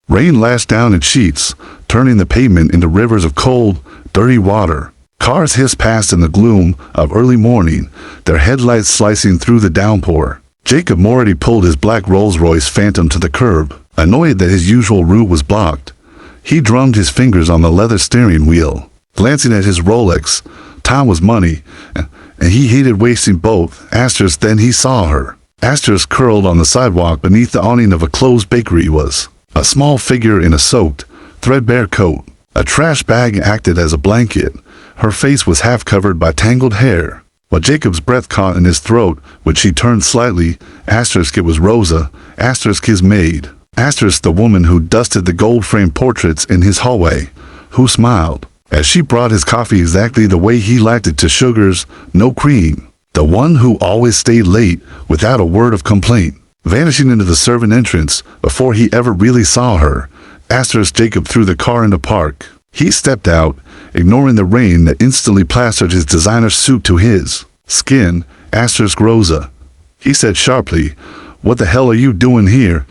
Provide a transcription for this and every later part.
Rain lashed down in sheets, turning the pavement into rivers of cold, dirty water. Cars hissed past in the gloom of early morning, their headlights slicing through the downpour. Jacob Morty pulled his black Rolls-Royce Phantom to the curb, annoyed that his usual route was blocked. He drummed his fingers on the leather steering wheel, glancing at his Rolex. Time was money, and he hated wasting both. Then he saw her. Curled on the sidewalk beneath the awning of a closed bakery was a small figure in a soaked, threadbare coat. A trash bag acted as a blanket. Her face was half covered by tangled hair. While Jacob's breath caught in his throat, which he turned slightly, it was Rosa, his maid. The woman who dusted the gold-framed portraits in his hallway, who smiled as she brought his coffee exactly the way he liked it, to sugars, no cream. The one who always stayed late without a word of complaint, vanishing into the servant entrance before he ever really saw her. Jacob threw the car in the park. He stepped out, ignoring the rain that instantly plastered his designer suit to his skin. Rosa, he said sharply, "What the hell are you doing here?"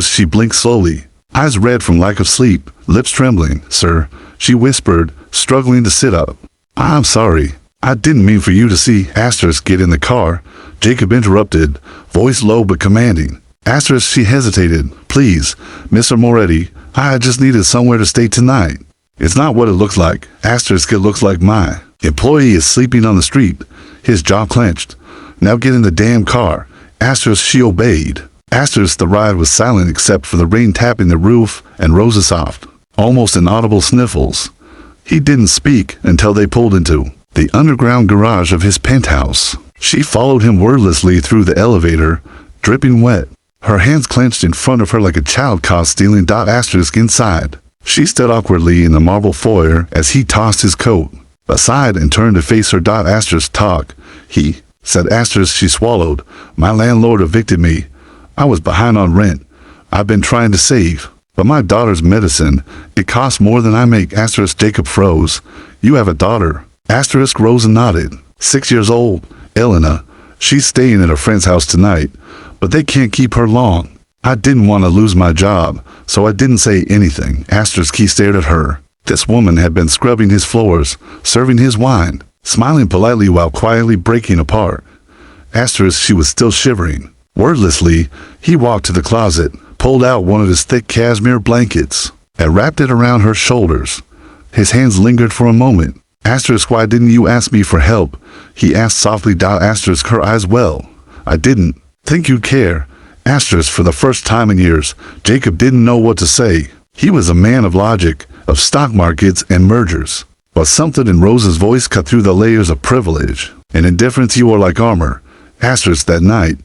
She blinked slowly, eyes red from lack of sleep, lips trembling. "Sir," she whispered, struggling to sit up. "I'm sorry. I didn't mean for you to see." Get in the car," Jacob interrupted, voice low but commanding. She hesitated. "Please, Mr. Moretti, I just needed somewhere to stay tonight." "It's not what it looks like." It looks like my employee is sleeping on the street." His jaw clenched. "Now get in the damn car." She obeyed. The ride was silent except for the rain tapping the roof and Rosa's soft, almost inaudible sniffles. He didn't speak until they pulled into the underground garage of his penthouse. She followed him wordlessly through the elevator, dripping wet. Her hands clenched in front of her like a child caught stealing. Inside, she stood awkwardly in the marble foyer as he tossed his coat aside and turned to face her. "Talk," he said. She swallowed. "My landlord evicted me. I was behind on rent. I've been trying to save, but my daughter's medicine, it costs more than I make." Jacob froze. "You have a daughter?" Rosa nodded. 6 years old, Elena. "She's staying at a friend's house tonight, but they can't keep her long. I didn't want to lose my job, so I didn't say anything." He stared at her. This woman had been scrubbing his floors, serving his wine, smiling politely while quietly breaking apart. She was still shivering. Wordlessly, he walked to the closet, pulled out one of his thick cashmere blankets, and wrapped it around her shoulders. His hands lingered for a moment. "Why didn't you ask me for help?" he asked softly. Her eyes well. "I didn't think you'd care." For the first time in years, Jacob didn't know what to say. He was a man of logic, of stock markets and mergers. But something in Rosa's voice cut through the layers of privilege and indifference. "You are like armor." That night,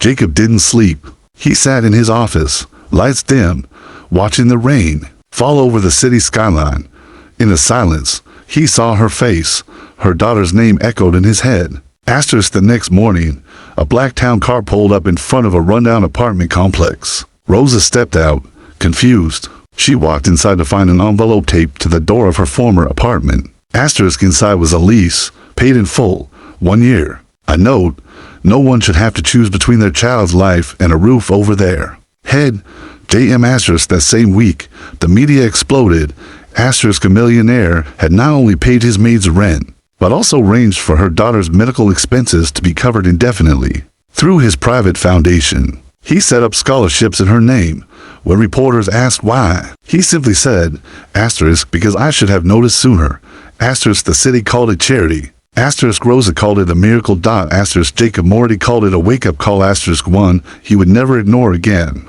Jacob didn't sleep. He sat in his office, lights dim, watching the rain fall over the city skyline. In the silence, he saw her face. Her daughter's name echoed in his head. The next morning, a black town car pulled up in front of a rundown apartment complex. Rosa stepped out, confused. She walked inside to find an envelope taped to the door of her former apartment. Inside was a lease, paid in full, 1 year. A note: no one should have to choose between their child's life and a roof over their head. J.M. That same week, the media exploded. Millionaire had not only paid his maid's rent, but also arranged for her daughter's medical expenses to be covered indefinitely. Through his private foundation, he set up scholarships in her name. When reporters asked why, he simply said, "because I should have noticed sooner." The city called it charity. Rosa called it a miracle. Jacob Morty called it a wake-up call. One he would never ignore again.